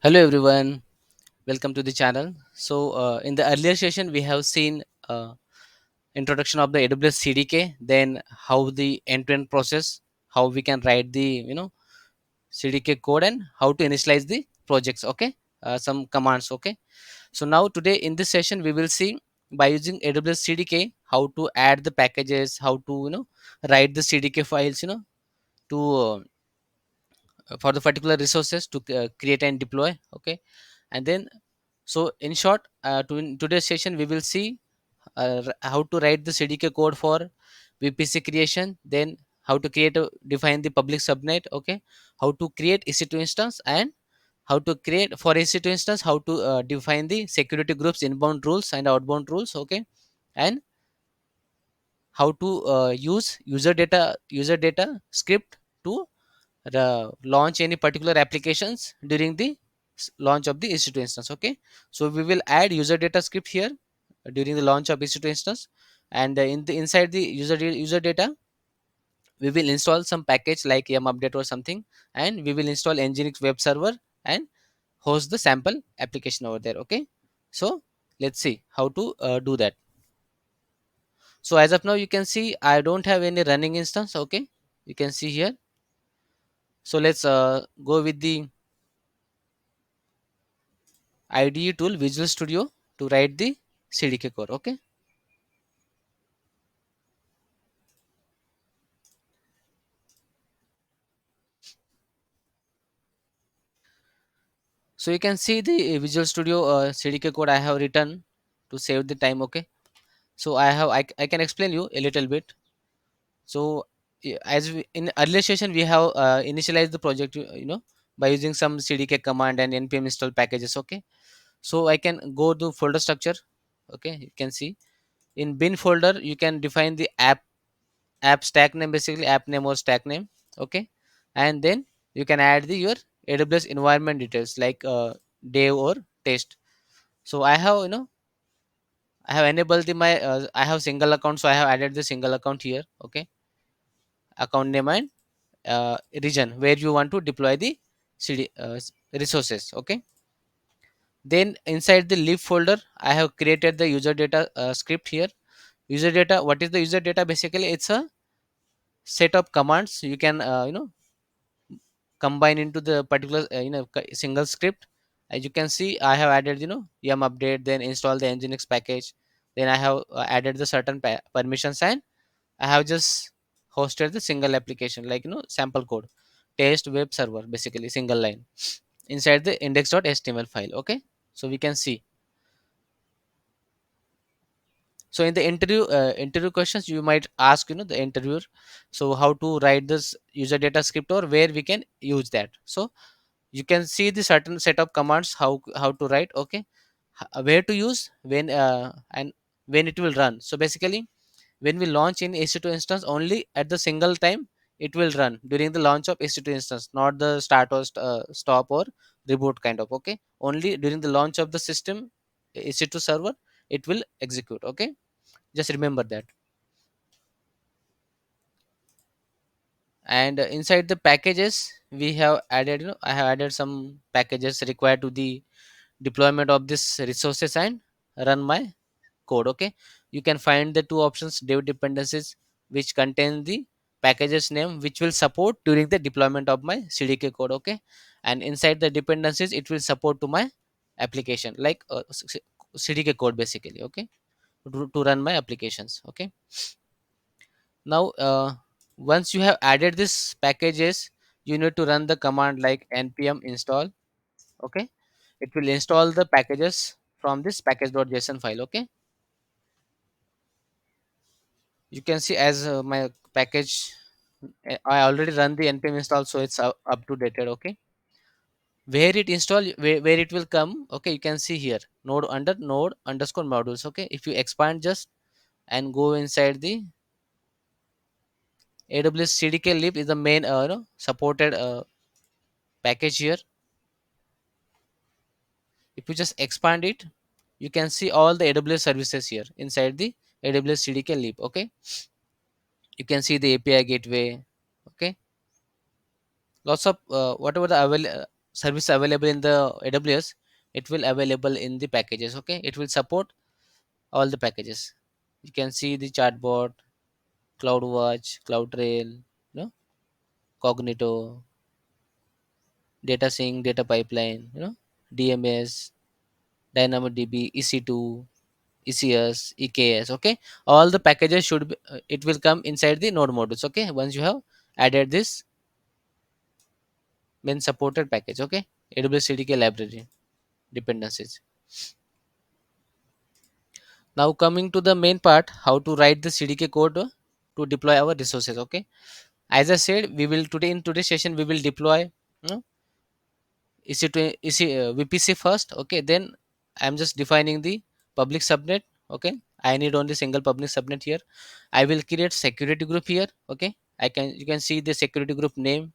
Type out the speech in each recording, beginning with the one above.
Hello everyone, welcome to the channel. In the earlier session, we have seen introduction of the AWS CDK, then how the end-to-end process, how we can write the CDK code, and how to initialize the projects. Okay, some commands. Okay, so now today in this session, we will see by using AWS CDK how to add the packages, how to write the CDK files, to for the particular resources to create and deploy. Okay, and then in short, in today's session we will see how to write the CDK code for VPC creation, then how to define the public subnet. Okay, how to create EC2 instance, and how to create for EC2 instance, how to define the security groups inbound rules and outbound rules. Okay, and how to use user data script to launch any particular applications during the launch of the EC2 instance. Okay, so we will add user data script here during the launch of EC2 instance, and inside the user data we will install some package like yum update or something, and we will install nginx web server and host the sample application over there. Okay, so let's see how to do that. So as of now you can see I don't have any running instance. Okay, you can see here. So let's go with the IDE tool Visual Studio to write the CDK code. Okay, so you can see the Visual Studio CDK code I have written to save the time. Okay, so I can explain you a little bit. So as we, in earlier session we have initialized the project, by using some CDK command and npm install packages. Okay, so I can go to folder structure. Okay, you can see in bin folder you can define the app stack name, basically app name or stack name. Okay, and then you can add the your AWS environment details like dev or test. So I have enabled the my I have single account, so I have added the single account here. Okay, account name and region where you want to deploy the resources. Okay, then inside the lib folder I have created the user data script here. User data, what is the user data? Basically it's a set of commands you can combine into the particular single script. As you can see I have added yum update, then install the nginx package, then I have added the certain permissions, and I have just hosted the single application like sample code test web server, basically single line inside the index.html file. Okay, so we can see. So in the interview questions you might ask the interviewer, so how to write this user data script or where we can use that. So you can see the certain set of commands how to write. Okay, where to use, when and when it will run. So basically when we launch in EC2 instance, only at the single time it will run during the launch of EC2 instance, not the start or stop or reboot kind of. Okay, only during the launch of the system EC2 server it will execute. Okay, just remember that. And inside the packages we have added, I have added some packages required to the deployment of this resources and run my code. Okay, you can find the two options: dev dependencies, which contain the packages name which will support during the deployment of my CDK code. Okay, and inside the dependencies it will support to my application like CDK code basically. Okay, to run my applications. Okay, now once you have added this packages you need to run the command like npm install. Okay, it will install the packages from this package.json file. Okay, you can see as my package, I already run the npm install, so it's up to dated. Okay, where it install, where it will come. Okay, you can see here node under node underscore modules. Okay, if you expand just and go inside the AWS CDK lib is the main supported package here. If you just expand it you can see all the AWS services here inside the AWS CDK lib. Okay, you can see the API gateway. Okay, lots of whatever the service available in the AWS, it will available in the packages. Okay, it will support all the packages. You can see the chatbot, CloudWatch, CloudTrail, Cognito, data sync, data pipeline, DMS, DynamoDB, EC2, ECS, EKS. Okay, all the packages should be, it will come inside the node modules. Okay, once you have added this main supported package. Okay, AWS CDK library dependencies. Now coming to the main part, how to write the CDK code to deploy our resources. Okay, as I said, we will today in today's session we will deploy you know, EC2 VPC first. Okay, then I'm just defining the public subnet. Okay, I need only single public subnet here. I will create security group here. Okay, you can see the security group name.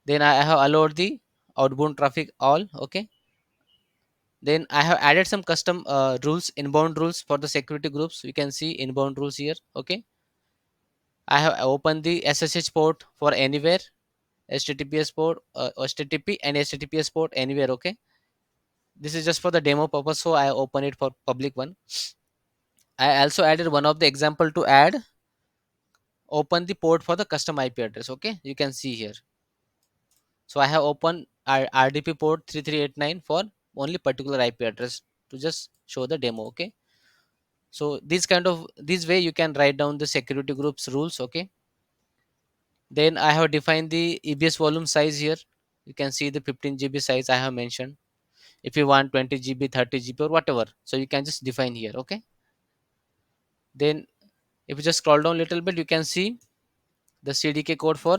Then I have allowed the outbound traffic all. Okay, then I have added some custom rules, inbound rules for the security groups. You can see inbound rules here. Okay, I have opened the SSH port for anywhere, HTTPS port, HTTP and HTTPS port anywhere. Okay, this is just for the demo purpose, so I open it for public one. I also added one of the example to add open the port for the custom IP address. Okay, you can see here. So I have opened RDP port 3389 for only particular IP address to just show the demo. Okay, so this way you can write down the security groups rules. Okay, then I have defined the EBS volume size here. You can see the 15 GB size I have mentioned. If you want 20 GB, 30 GB, or whatever, so you can just define here. Okay, then if you just scroll down a little bit, you can see the CDK code for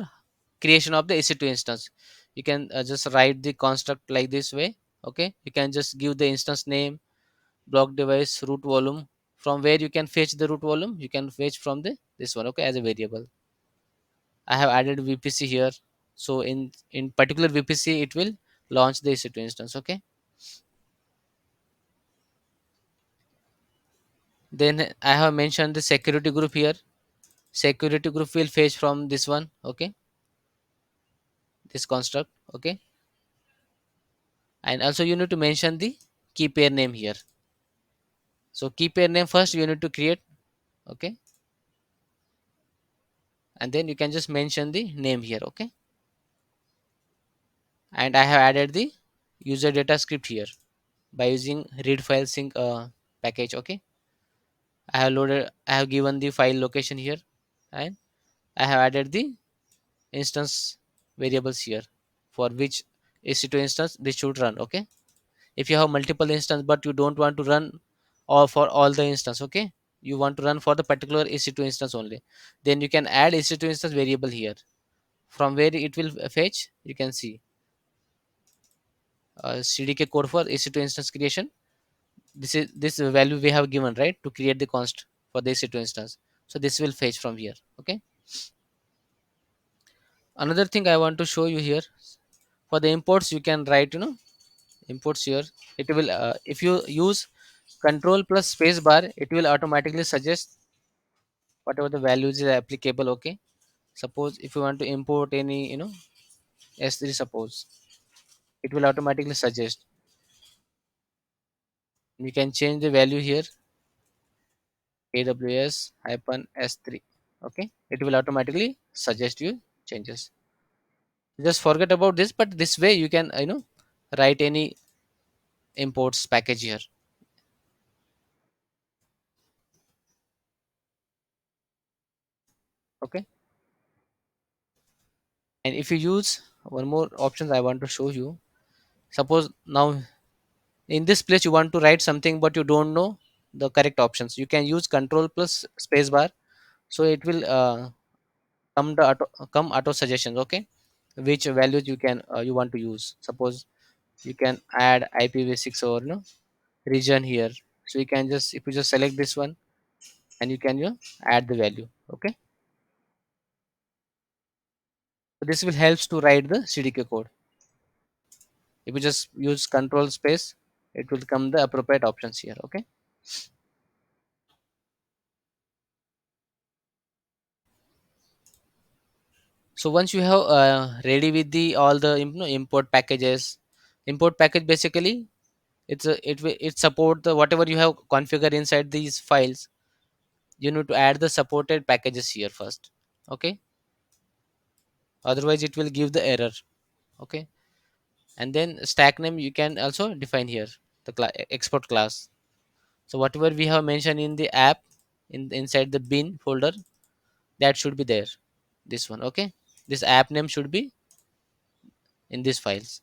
creation of the EC2 instance. You can just write the construct like this way. Okay, you can just give the instance name, block device, root volume. From where you can fetch the root volume, you can fetch from the this one. Okay, as a variable. I have added VPC here. So in particular VPC, it will launch the EC2 instance. Okay, then I have mentioned the security group here. Security group will fetch from this one. Okay, this construct. Okay, and also you need to mention the key pair name here. So key pair name first you need to create. Okay, and then you can just mention the name here. Okay, and I have added the user data script here by using read file sync package. Okay, I have given the file location here, and I have added the instance variables here for which EC2 instance this should run. Okay, if you have multiple instance but you don't want to run or for all the instance. Okay, you want to run for the particular EC2 instance only, then you can add EC2 instance variable here. From where it will fetch, you can see CDK code for EC2 instance creation. This value we have given, right, to create the const for the EC2 instance. So this will fetch from here. Okay, another thing I want to show you here, for the imports you can write imports here. It will if you use control plus space bar, it will automatically suggest whatever the values is applicable. Okay, suppose if you want to import any S3, suppose it will automatically suggest. You can change the value here, AWS hyphen S3. Okay, it will automatically suggest you changes. Just forget about this, but this way you can write any imports package here. Okay, and if you use one more options I want to show you. Suppose now in this place you want to write something but you don't know the correct options, you can use control plus space bar. So it will come auto suggestions. Okay, which values you want to use. Suppose you can add IPv6 or region here. So you can just, if you just select this one, and you can add the value. Okay, so this will helps to write the CDK code. If you just use control space, it will come the appropriate options here. Okay, So once you have ready with the all the import packages, import package basically it support the whatever you have configured inside these files. You need to add the supported packages here first. Okay, otherwise it will give the error. Okay, and then stack name you can also define here, the export class. So whatever we have mentioned in the app, inside the bin folder, that should be there, this one. Okay, this app name should be in these files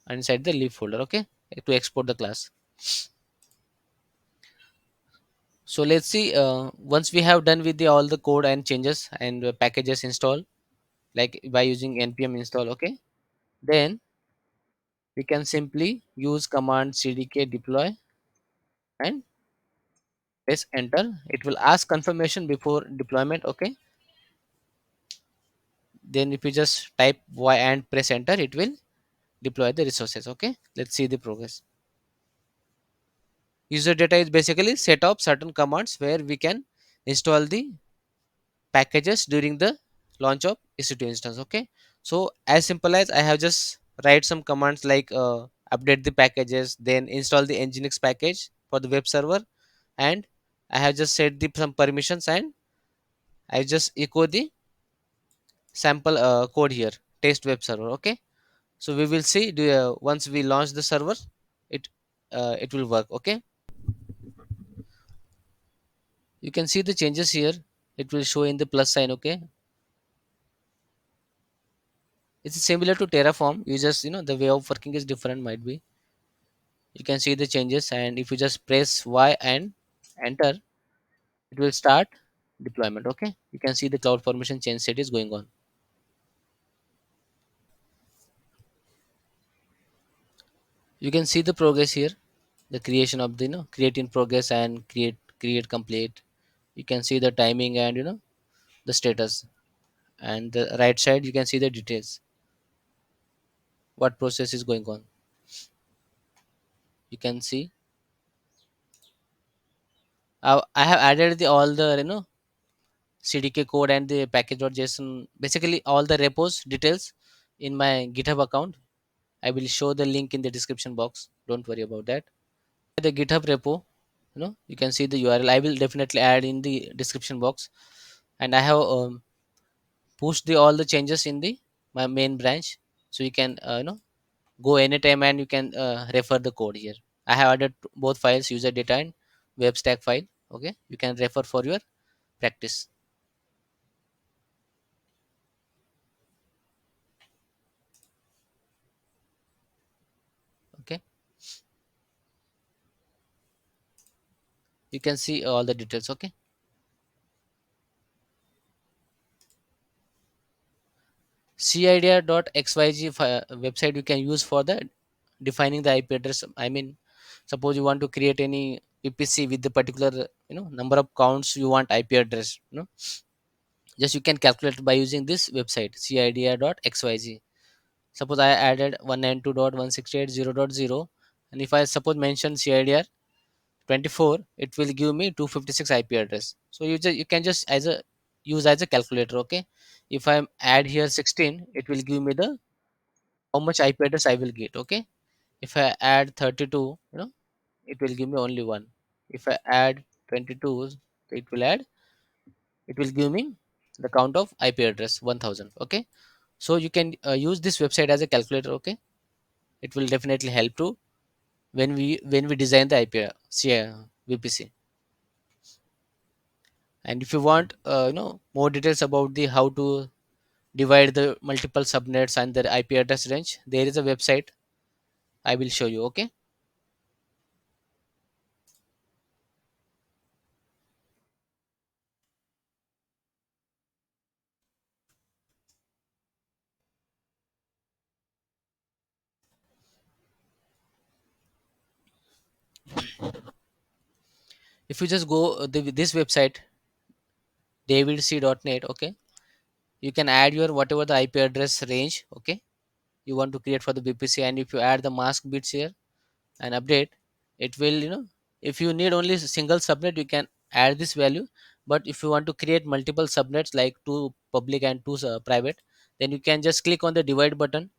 and inside the lib folder. Okay, to export the class. So let's see, once we have done with the all the code and changes and packages install, like by using npm install. Okay, then we can simply use command cdk deploy and press enter. It will ask confirmation before deployment. Okay, then if you just type y and press enter, it will deploy the resources. Okay, let's see the progress. User data is basically set up certain commands where we can install the packages during the launch of EC2 instance. Okay, so as simple as I have just write some commands like update the packages, then install the nginx package for the web server, and I have just set the some permissions, and I just echo the sample code here, test web server. Okay, so we will see once we launch the server, it it will work. Okay, you can see the changes here. It will show in the plus sign. Okay, it's similar to terraform. You just the way of working is different, might be. You can see the changes, and if you just press y and enter, it will start deployment. Okay, you can see the cloud formation change set is going on. You can see the progress here, the creation of the create in progress and create complete. You can see the timing and the status, and the right side you can see the details, what process is going on. You can see I have added the all the CDK code and the package.json, basically all the repos details in my GitHub account. I will show the link in the description box. Don't worry about that. The GitHub repo, you can see the URL. I will definitely add in the description box. And I have pushed the all the changes in the my main branch, so you can go anytime and you can refer the code here. I have added both files, user data and web stack file. Okay, you can refer for your practice. Okay, you can see all the details. Okay, CIDR.xyz website you can use for the defining the IP address. I mean, suppose you want to create any VPC with the particular number of counts you want IP address. Just you can calculate by using this website CIDR.xyz. Suppose I added 192.168.0.0, and if I suppose mention CIDR 24, it will give me 256 IP address. So you can just as a use as a calculator. Okay, if I add here 16, it will give me the how much IP address I will get. Okay, if I add 32, it will give me only one. If I add 22, it will add, it will give me the count of IP address 1000. Okay, so you can use this website as a calculator. Okay, it will definitely help to when we design the IP VPC. And if you want more details about the how to divide the multiple subnets and their IP address range, there is a website I will show you. Okay, if you just go this website davidc.net. Okay, you can add your whatever the IP address range. Okay, you want to create for the VPC, and if you add the mask bits here and update, it will if you need only single subnet, you can add this value. But if you want to create multiple subnets like two public and two private, then you can just click on the divide button.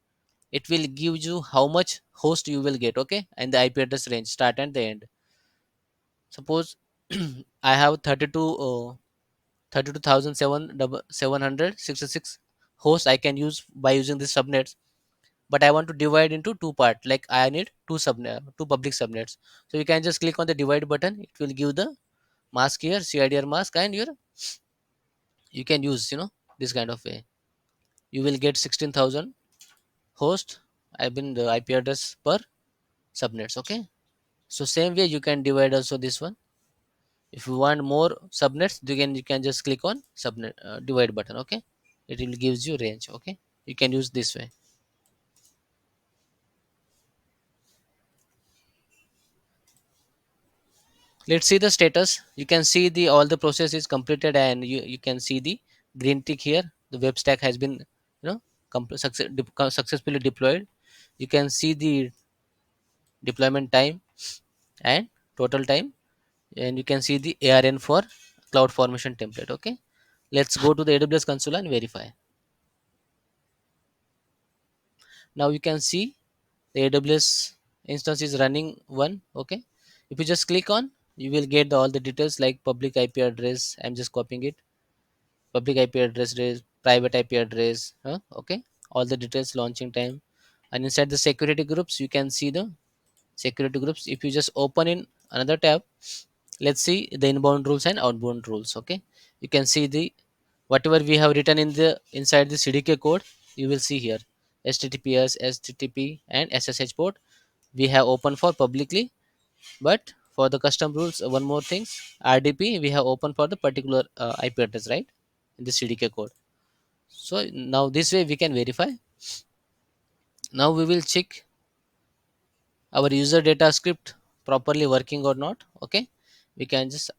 It will give you how much host you will get, okay, and the IP address range, start and the end. Suppose I have 32,766 hosts I can use by using this subnets, but I want to divide into two part, like I need two public subnets. So you can just click on the divide button. It will give the mask here, CIDR mask, and you can use this kind of way. You will get 16,000 host. I've been the IP address per subnets, okay. So same way you can divide also this one. If you want more subnets, you can just click on subnet divide button, okay. It will gives you range, okay. You can use this way. Let's see the status. You can see the all the process is completed, and you can see the green tick here. The web stack has been successfully deployed. You can see the deployment time and total time, and you can see the ARN for cloud formation template, okay. Let's go to the AWS console and verify. Now you can see the AWS instance is running one, okay. If you just click on, you will get all the details like public IP address. I'm just copying it. Public IP address, private IP address, okay. All the details, launching time, and inside the security groups, you can see the security groups. If you just open in another tab, let's see the inbound rules and outbound rules, okay. You can see the whatever we have written in the inside the CDK code. You will see here HTTPS, HTTP, and SSH port we have open for publicly, but for the custom rules, one more things, RDP we have open for the particular IP address, right, in the CDK code. So now this way we can verify. Now we will check our user data script properly working or not, okay. We can just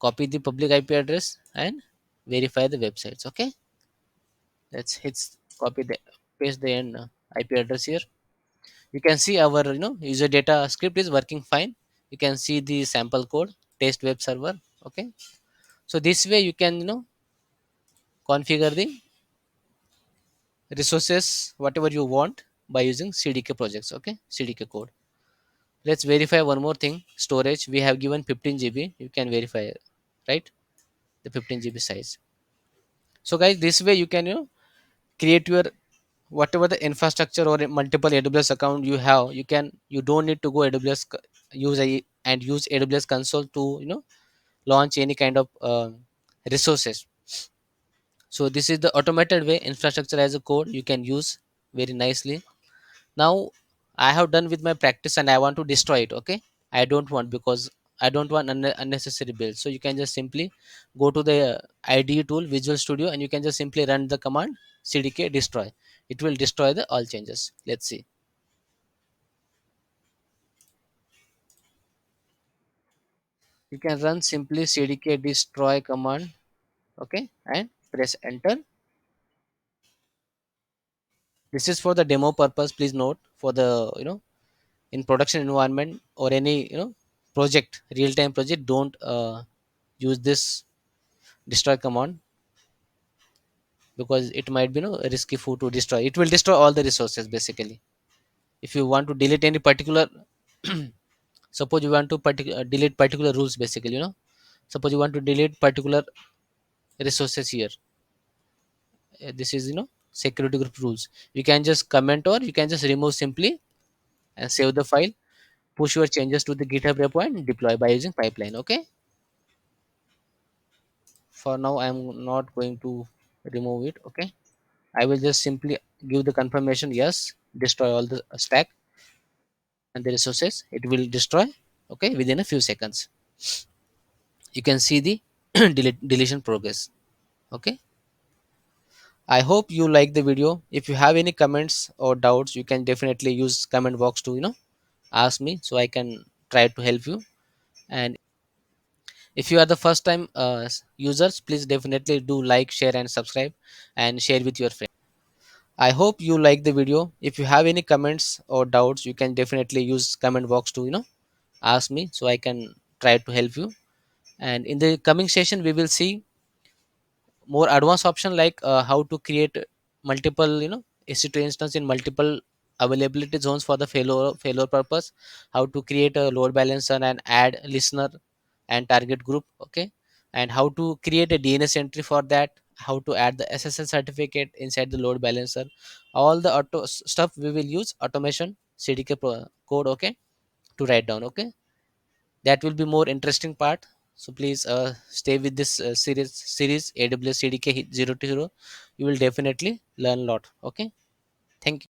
copy the public IP address and verify the websites, okay. Let's hit copy the paste the end IP address here. You can see our user data script is working fine. You can see the sample code, test web server, okay. So this way you can configure the resources whatever you want by using CDK projects, okay, CDK code. Let's verify one more thing. Storage we have given 15 GB. You can verify, right, the 15 GB size. So guys, this way you can create your whatever the infrastructure or multiple AWS account you have. You don't need to go AWS use AWS console to launch any kind of resources. So this is the automated way. Infrastructure as a code you can use very nicely. Now I have done with my practice and I want to destroy it, okay. I don't want, because I don't want unnecessary build. So you can just simply go to the IDE tool, Visual Studio, and you can just simply run the command CDK destroy. It will destroy the all changes. Let's see. You can run simply CDK destroy command, okay, and press enter. This is for the demo purpose. Please note, for the in production environment or any project, real time project, don't use this destroy command, because it might be risky for to destroy. It will destroy all the resources basically. If you want to delete any particular suppose you want to delete particular rules, basically, suppose you want to delete particular resources here. This is security group rules. You can just comment or you can just remove simply and save the file. Push your changes to the GitHub repo and deploy by using pipeline, okay. For now I am not going to remove it, okay. I will just simply give the confirmation, yes, destroy all the stack and the resources. It will destroy, okay, within a few seconds. You can see the deletion progress, okay. I hope you like the video. If you have any comments or doubts, you can definitely use comment box to ask me, so I can try to help you. And if you are the first time users, please definitely do like, share, and subscribe, and share with your friends. I hope you like the video. If you have any comments or doubts, you can definitely use comment box to ask me, so I can try to help you. And in the coming session we will see more advanced option, like how to create multiple EC2 instance in multiple availability zones for the failure purpose, how to create a load balancer and add listener and target group, okay, and how to create a DNS entry for that, how to add the SSL certificate inside the load balancer. All the stuff we will use automation CDK code, okay, to write down, okay. That will be more interesting part. So please stay with this series AWS CDK 0 to 0. You will definitely learn a lot, okay. Thank you.